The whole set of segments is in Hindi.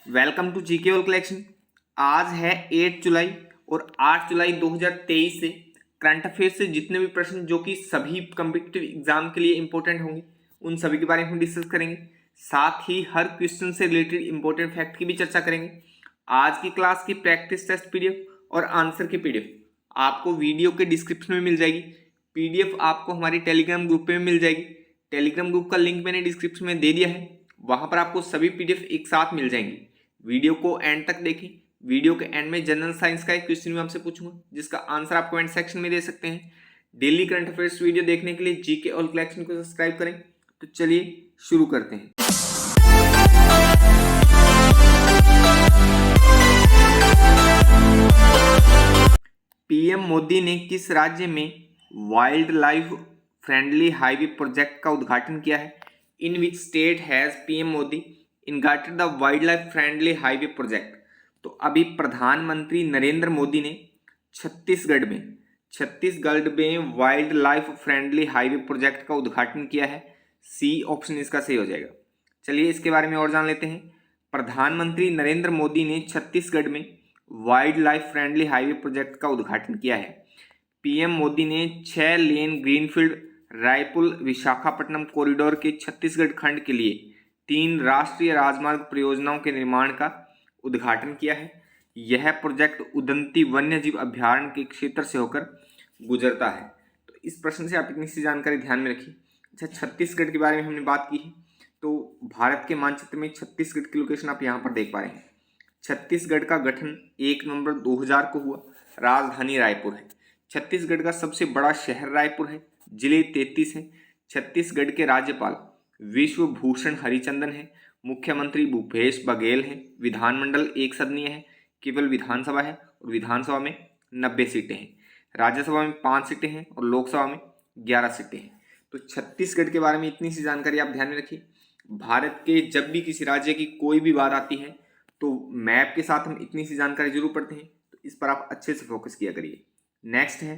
Welcome to GK all collection. आज है 8 जुलाई और 8 जुलाई 2023 से करंट अफेयर से जितने भी प्रश्न जो कि सभी कम्पिटिटिव एग्जाम के लिए इंपॉर्टेंट होंगे उन सभी के बारे में हम डिस्कस करेंगे। साथ ही हर क्वेश्चन से रिलेटेड इंपॉर्टेंट फैक्ट की भी चर्चा करेंगे। आज की क्लास की प्रैक्टिस टेस्ट पीडीएफ और आंसर की पीडीएफ आपको वीडियो के डिस्क्रिप्शन में मिल जाएगी। पीडीएफ आपको हमारी टेलीग्राम ग्रुप पे मिल जाएगी। टेलीग्राम ग्रुप का लिंक मैंने डिस्क्रिप्शन में दे दिया है, वहां पर आपको सभी पीडीएफ एक साथ मिल जाएंगी। वीडियो को एंड तक देखें। वीडियो के एंड में जनरल साइंस का एक क्वेश्चन मैं आपसे पूछूंगा जिसका आंसर आप कमेंट सेक्शन में दे सकते हैं। डेली करंट अफेयर्स वीडियो देखने के लिए जीके ऑल कलेक्शन को सब्सक्राइब करें। तो चलिए शुरू करते हैं। पीएम मोदी ने किस राज्य में wild life friendly highway project का उद्घाटन किया है? In which state has PM Modi inaugurated the wild life friendly highway project? तो अभी प्रधानमंत्री नरेंद्र मोदी ने छत्तीसगढ़ में wild life friendly highway project का उद्घाटन किया है। सी ऑप्शन इसका सही हो जाएगा। चलिए इसके बारे में और जान लेते हैं। प्रधानमंत्री नरेंद्र मोदी ने छत्तीसगढ़ में wild life friendly highway project का उद्घाटन किया है। पीएम मोदी ने 6 lane greenfield Raipur Visakhapatnam corridor के छत्तीसगढ़ खंड के लिए 3 राष्ट्रीय राजमार्ग परियोजनाओं के निर्माण का उद्घाटन किया है। यह प्रोजेक्ट उदंती वन्यजीव अभ्यारण्य के क्षेत्र से होकर गुजरता है। तो इस प्रश्न से आप इतनी सी जानकारी ध्यान में रखिए। अच्छा, छत्तीसगढ़ के बारे में हमने बात की है, तो भारत के मानचित्र में छत्तीसगढ़ की लोकेशन आप यहाँ पर देख पा रहे हैं। छत्तीसगढ़ का गठन 1 नवंबर 2000 को हुआ। राजधानी रायपुर है। छत्तीसगढ़ का सबसे बड़ा शहर रायपुर है। जिले 33 हैं। छत्तीसगढ़ के राज्यपाल विश्वभूषण हरिचंदन है। मुख्यमंत्री भूपेश बघेल हैं। विधानमंडल एक सदनीय है, केवल विधानसभा है और विधानसभा में 90 सीटें हैं। राज्यसभा में 5 सीटें हैं और लोकसभा में 11 सीटें हैं। तो छत्तीसगढ़ के बारे में इतनी सी जानकारी आप ध्यान में रखिए। भारत के जब भी किसी राज्य की कोई भी बात आती है तो मैप के साथ हम इतनी सी जानकारी जरूर पढ़ते हैं, तो इस पर आप अच्छे से फोकस किया करिए। नेक्स्ट है,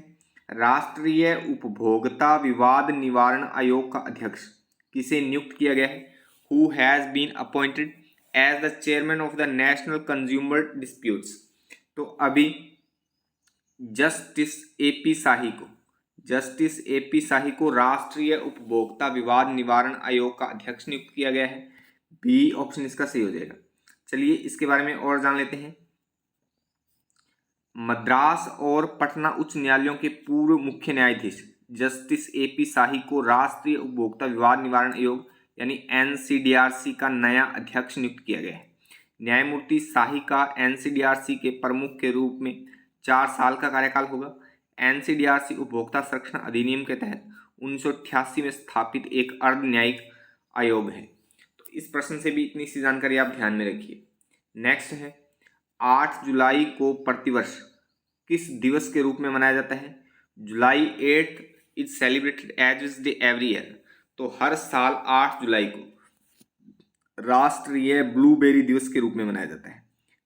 राष्ट्रीय उपभोक्ता विवाद निवारण आयोग का अध्यक्ष किसे नियुक्त किया गया है? Who has been appointed as the chairman of the National Consumer Disputes? तो अभी जस्टिस एपी शाही को राष्ट्रीय उपभोक्ता विवाद निवारण आयोग का अध्यक्ष नियुक्त किया गया है। बी ऑप्शन इसका सही हो जाएगा। चलिए इसके बारे में और जान लेते हैं। मद्रास और पटना उच्च न्यायालयों के पूर्व मुख्य न्यायाधीश जस्टिस एपी शाही को राष्ट्रीय उपभोक्ता विवाद निवारण आयोग यानी एनसीडीआरसी का नया अध्यक्ष नियुक्त किया गया है। न्यायमूर्ति शाही का एनसीडीआरसी के प्रमुख के रूप में 4 साल का कार्यकाल होगा। एनसीडीआरसी उपभोक्ता संरक्षण अधिनियम के तहत 1988 में स्थापित एक अर्ध न्यायिक आयोग है। तो इस प्रश्न से भी इतनी सी जानकारी आप ध्यान में रखिए। नेक्स्ट है, 8 जुलाई को प्रतिवर्ष किस दिवस के रूप में मनाया जाता है? July 8 is celebrated as this day every year. तो हर साल 8 जुलाई को राष्ट्रीय ब्लूबेरी दिवस के रूप में मनाया जाता है।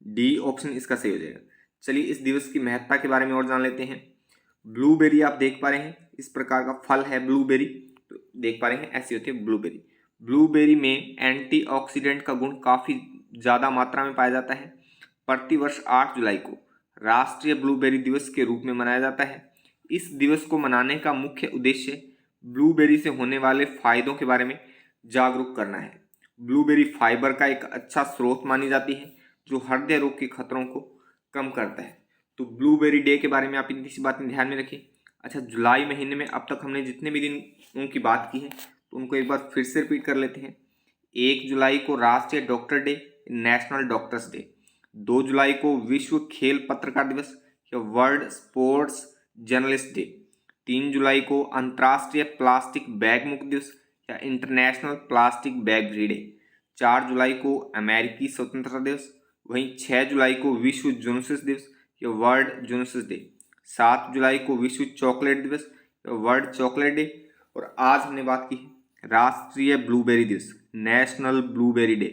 डी ऑप्शन इसका सही हो जाएगा। चलिए इस दिवस की महत्ता के बारे में और जान लेते हैं। ब्लूबेरी आप देख पा रहे हैं, इस प्रकार का फल है ब्लूबेरी। तो देख पा रहे हैं ऐसी होती है ब्लूबेरी। ब्लूबेरी में एंटीऑक्सीडेंट का गुण काफ़ी ज़्यादा मात्रा में पाया जाता है। प्रतिवर्ष 8 जुलाई को राष्ट्रीय ब्लूबेरी दिवस के रूप में मनाया जाता है। इस दिवस को मनाने का मुख्य उद्देश्य ब्लूबेरी से होने वाले फायदों के बारे में जागरूक करना है। ब्लूबेरी फाइबर का एक अच्छा स्रोत मानी जाती है जो हृदय रोग के खतरों को कम करता है। तो ब्लूबेरी डे के बारे में आप इतनी सी बातें ध्यान में रखिए। अच्छा, जुलाई महीने में अब तक हमने जितने भी दिनों की बात की है तो उनको एक बार फिर से रिपीट कर लेते हैं। 1 जुलाई को राष्ट्रीय doctor day, national doctors day. 2 जुलाई को विश्व खेल पत्रकार दिवस या वर्ल्ड स्पोर्ट्स जर्नलिस्ट डे। 3 जुलाई को अंतर्राष्ट्रीय प्लास्टिक बैग मुक्त दिवस या international plastic bag free day. 4 जुलाई को अमेरिकी स्वतंत्रता दिवस। वहीं 6 जुलाई को विश्व जूनोसिस दिवस या वर्ल्ड जूनोसिस डे। 7 जुलाई को विश्व चॉकलेट दिवस या वर्ल्ड चॉकलेट डे। और आज हमने बात की है राष्ट्रीय ब्लूबेरी दिवस, नेशनल ब्लूबेरी डे,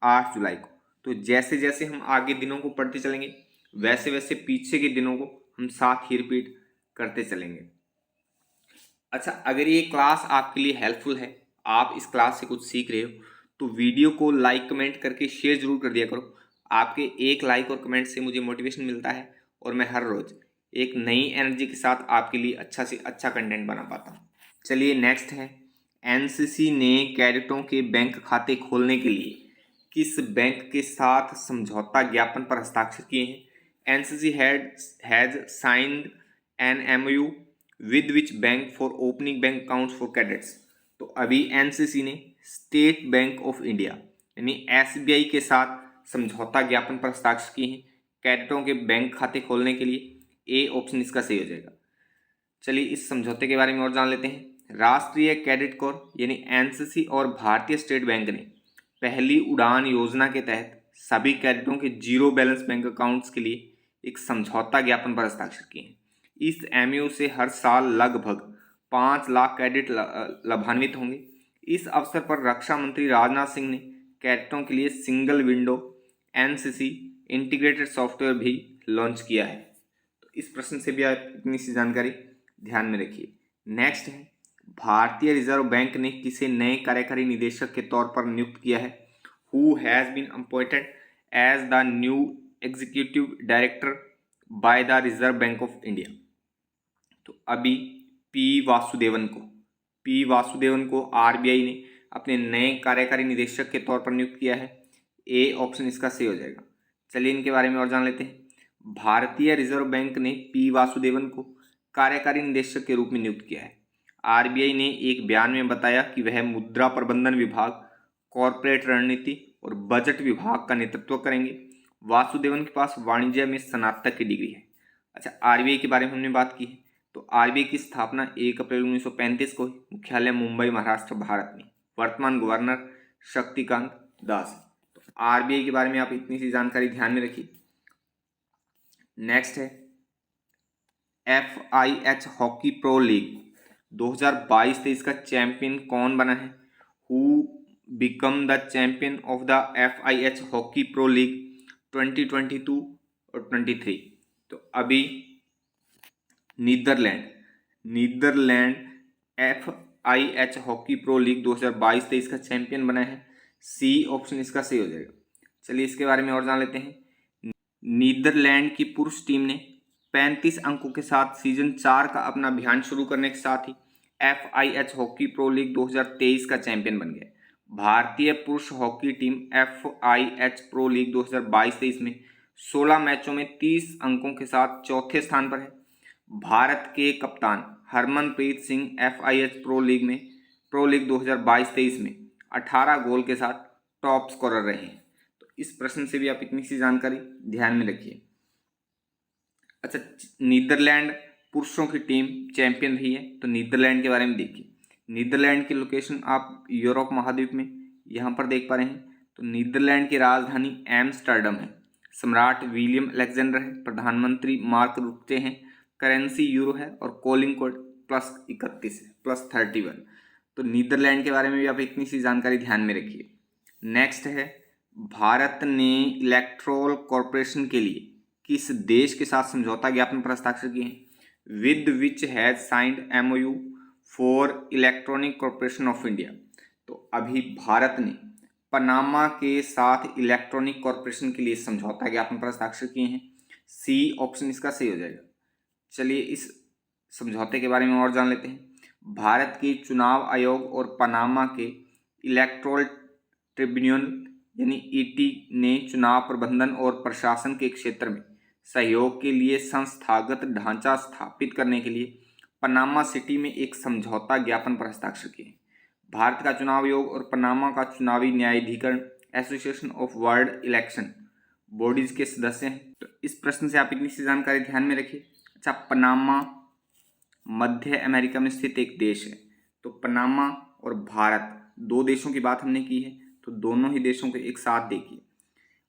8 जुलाई को। तो जैसे जैसे हम आगे दिनों को पढ़ते चलेंगे वैसे वैसे पीछे के दिनों को हम साथ ही रिपीट करते चलेंगे। अच्छा, अगर ये क्लास आपके लिए हेल्पफुल है, आप इस क्लास से कुछ सीख रहे हो, तो वीडियो को लाइक कमेंट करके शेयर जरूर कर दिया करो। आपके एक लाइक और कमेंट से मुझे मोटिवेशन मिलता है और मैं हर रोज़ एक नई एनर्जी के साथ आपके लिए अच्छा से अच्छा कंटेंट बना पाता हूँ। चलिए नेक्स्ट है, एनसीसी ने कैडेटों के बैंक खाते खोलने के लिए किस बैंक के साथ समझौता ज्ञापन पर हस्ताक्षर किए हैं? NCC has signed an MOU with which bank for opening bank accounts for cadets. तो अभी एनसीसी ने स्टेट बैंक ऑफ इंडिया यानी एसबीआई के साथ समझौता ज्ञापन पर हस्ताक्षर किए हैं कैडेटों के बैंक खाते खोलने के लिए। ए ऑप्शन इसका सही हो जाएगा। चलिए इस समझौते के बारे में और जान लेते हैं। राष्ट्रीय कैडेट कोर यानी एनसीसी और भारतीय स्टेट बैंक ने पहली उड़ान योजना के तहत सभी कैडेटों के जीरो बैलेंस बैंक अकाउंट्स के लिए एक समझौता ज्ञापन पर हस्ताक्षर किए हैं। इस एमओयू से हर साल लगभग 5 लाख कैडेट लाभान्वित होंगे। इस अवसर पर रक्षा मंत्री राजनाथ सिंह ने कैडेटों के लिए single window NCC integrated software भी लॉन्च किया है। तो इस प्रश्न से भी आप इतनी सी जानकारी ध्यान में रखिए। नेक्स्ट है, भारतीय रिजर्व बैंक ने किसे नए कार्यकारी निदेशक के तौर पर नियुक्त किया है? Who has been appointed as the new executive director by the Reserve Bank of India. तो अभी पी वासुदेवन को आरबीआई ने अपने नए कार्यकारी निदेशक के तौर पर नियुक्त किया है। ए ऑप्शन इसका सही हो जाएगा। चलिए इनके बारे में और जान लेते हैं। भारतीय रिजर्व बैंक ने पी वासुदेवन को कार्यकारी निदेशक के रूप में नियुक्त किया है। आरबीआई ने एक बयान में बताया कि वह मुद्रा प्रबंधन विभाग, कॉरपोरेट रणनीति और बजट विभाग का नेतृत्व करेंगे। वासुदेवन के पास वाणिज्य में स्नातक की डिग्री है। अच्छा, आरबीआई के बारे में हमने बात की है। तो आरबीआई की स्थापना 1 अप्रैल 1935 को हुई। मुख्यालय मुंबई, महाराष्ट्र, भारत में। वर्तमान गवर्नर शक्तिकांत दास। तो आरबीआई के बारे में आप इतनी सी जानकारी ध्यान में रखिए। नेक्स्ट है, FIH हॉकी प्रो लीग 2022-23 का चैंपियन कौन बना है? Who become the champion of the FIH hockey pro league 2022 और 23? तो अभी Netherlands FIH hockey pro league 2022-23 का चैंपियन बना है। सी ऑप्शन इसका सही हो जाएगा। चलिए इसके बारे में और जान लेते हैं। नीदरलैंड की पुरुष टीम ने 35 अंकों के साथ सीजन 4 का अपना अभियान शुरू करने के साथ ही FIH हॉकी प्रो लीग 2023 का चैंपियन बन गया। भारतीय पुरुष hockey team FIH pro league 2022-23 में 16 मैचों में 30 अंकों के साथ चौथे स्थान पर है। भारत के कप्तान Harmanpreet Singh FIH pro league 2022-23 में 18 गोल के साथ टॉप स्कोरर रहे हैं। तो इस प्रश्न से भी आप इतनी सी जानकारी ध्यान में रखिए। अच्छा, नीदरलैंड पुरुषों की टीम चैंपियन रही है। तो नीदरलैंड के बारे में देखिए। नीदरलैंड की लोकेशन आप यूरोप महाद्वीप में यहाँ पर देख पा रहे हैं। तो नीदरलैंड की राजधानी एम्स्टर्डम है। सम्राट विलियम अलेक्जेंडर है। प्रधानमंत्री मार्क रुtte हैं। करेंसी यूरो है और कॉलिंग कोड +31 है, +31। तो नीदरलैंड के बारे में भी आप इतनी सी जानकारी ध्यान में रखिए। नेक्स्ट है, भारत ने इलेक्ट्रोल कॉरपोरेशन के लिए किस देश के साथ समझौता ज्ञापन पर हस्ताक्षर किए हैं? With which has signed MOU for electronic corporation of India. तो अभी भारत ने पनामा के साथ इलेक्ट्रॉनिक कॉरपोरेशन के लिए समझौता ज्ञापन पर हस्ताक्षर किए हैं। सी ऑप्शन इसका सही हो जाएगा। चलिए इस समझौते के बारे में और जान लेते हैं। भारत के चुनाव आयोग और पनामा के इलेक्टोरल ट्रिब्यूनल यानी ET ने चुनाव प्रबंधन और प्रशासन के क्षेत्र में सहयोग के लिए संस्थागत ढांचा स्थापित करने के लिए पनामा सिटी में एक समझौता ज्ञापन पर हस्ताक्षर किए। भारत का चुनाव आयोग और पनामा का चुनावी न्यायाधिकरण association of world election bodies के सदस्य हैं। तो इस प्रश्न से आप इतनी सी जानकारी ध्यान में रखिए। अच्छा, पनामा मध्य अमेरिका में स्थित एक देश है। तो पनामा और भारत दो देशों की बात हमने की है, तो दोनों ही देशों को एक साथ देखिए।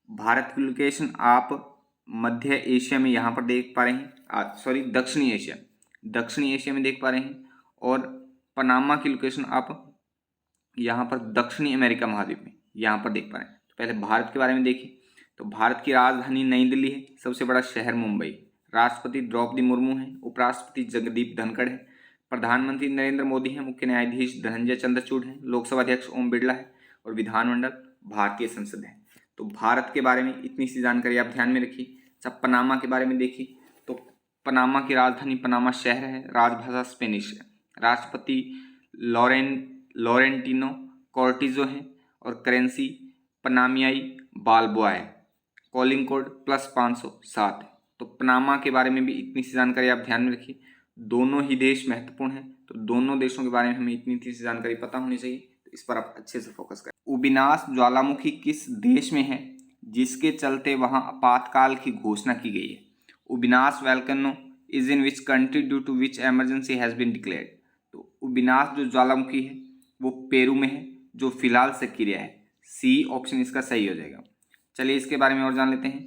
भारत की लोकेशन आप मध्य एशिया में यहाँ पर देख पा रहे हैं, दक्षिणी एशिया में देख पा रहे हैं। और पनामा की लोकेशन आप यहाँ पर दक्षिणी अमेरिका महाद्वीप में यहाँ पर देख पा रहे हैं। तो पहले भारत के बारे में देखिए। तो भारत की राजधानी नई दिल्ली है। सबसे बड़ा शहर मुंबई। राष्ट्रपति द्रौपदी मुर्मू हैं। उपराष्ट्रपति जगदीप धनखड़ हैं। प्रधानमंत्री नरेंद्र मोदी हैं। मुख्य न्यायाधीश धनंजय चंद्रचूड़ हैं। लोकसभा अध्यक्ष ओम बिरला है और विधानमंडल भारतीय संसद है। तो भारत के बारे में इतनी सी जानकारी आप ध्यान में रखिए। जब पनामा के बारे में देखिए तो पनामा की राजधानी पनामा शहर है, राजभाषा स्पेनिश है, राष्ट्रपति लॉरेंटिनो कॉर्टिजो है और करेंसी पनामियाई बाल्बोआ है। कॉलिंग कोड +507 है। तो पनामा के बारे में भी इतनी सी जानकारी आप ध्यान में रखिए। दोनों ही देश महत्वपूर्ण हैं, तो दोनों देशों के बारे में हमें इतनी सी जानकारी पता होनी चाहिए, तो इस पर आप अच्छे से फोकस करें। उबिनास ज्वालामुखी किस देश में है जिसके चलते वहां आपातकाल की घोषणा की गई है? Ubinas volcano is in which country due to which emergency has been declared? तो उबिनास जो ज्वालामुखी है वो पेरू में है, जो फिलहाल सक्रिय है। सी ऑप्शन इसका सही हो जाएगा। चलिए इसके बारे में और जान लेते हैं।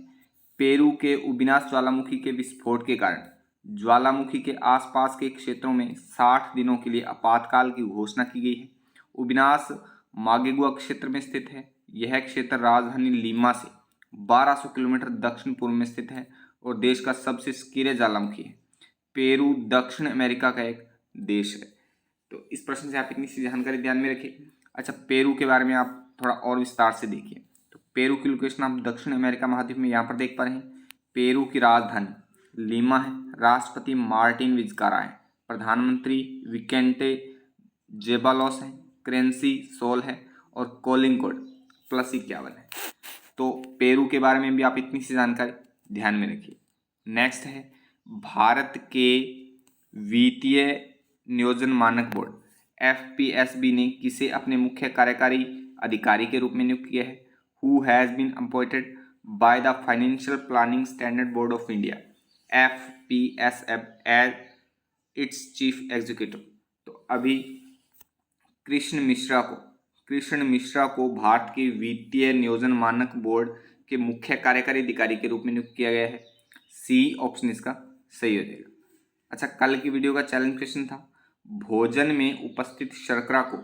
पेरू के उबिनास ज्वालामुखी के विस्फोट के कारण ज्वालामुखी के आसपास के क्षेत्रों में 60 दिनों के लिए आपातकाल की घोषणा की गई है। उबिनास मागेगुआ क्षेत्र में स्थित है। यह क्षेत्र राजधानी लीमा से 1200 किलोमीटर दक्षिण पूर्व में स्थित है और देश का सबसे सक्रिय ज्वालामुखी है। पेरू दक्षिण अमेरिका का एक देश है। तो इस प्रश्न से आप इतनी सी जानकारी ध्यान में रखिए। अच्छा, पेरू के बारे में आप थोड़ा और विस्तार से देखिए। तो पेरू की लोकेशन आप दक्षिण अमेरिका महाद्वीप में यहाँ पर देख पा रहे हैं। पेरू की राजधानी लीमा है, राष्ट्रपति मार्टिन विज़कारा है, प्रधानमंत्री विकेंटे जेबालोस है, करेंसी सोल है और कॉलिंग कोड +51 है। तो पेरू के बारे में भी आप इतनी सी जानकारी ध्यान में रखिए। नेक्स्ट है, भारत के वित्तीय नियोजन मानक बोर्ड FPSB ने किसे अपने मुख्य कार्यकारी अधिकारी के रूप में नियुक्त किया है? Who has been appointed by the financial planning standard board of India FPSB as its chief executive? तो अभी कृष्ण मिश्रा को भारत के वित्तीय नियोजन मानक बोर्ड के मुख्य कार्यकारी अधिकारी के रूप में नियुक्त किया गया है। सी ऑप्शन इसका सही हो जाएगा। अच्छा, कल की वीडियो का चैलेंज क्वेश्चन था, भोजन में उपस्थित शर्करा को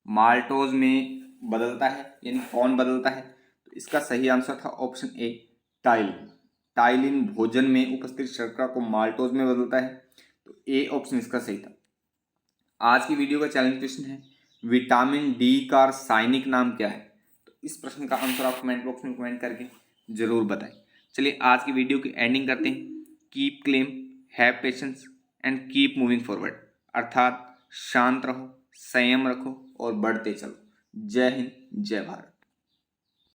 माल्टोज में बदलता है, यानी कौन बदलता है? तो इसका सही आंसर था ऑप्शन ए, टाइलिन भोजन में उपस्थित शर्करा को माल्टोज में बदलता है। तो ए ऑप्शन इसका सही था। आज की वीडियो का चैलेंज क्वेश्चन है, विटामिन डी का रासायनिक नाम क्या है? तो इस प्रश्न का आंसर आप कमेंट बॉक्स में कमेंट करके जरूर बताएं। चलिए आज की वीडियो की एंडिंग करते हैं। Keep claim, have patience and keep moving forward, अर्थात शांत रहो, संयम रखो और बढ़ते चलो। जय हिंद, जय भारत।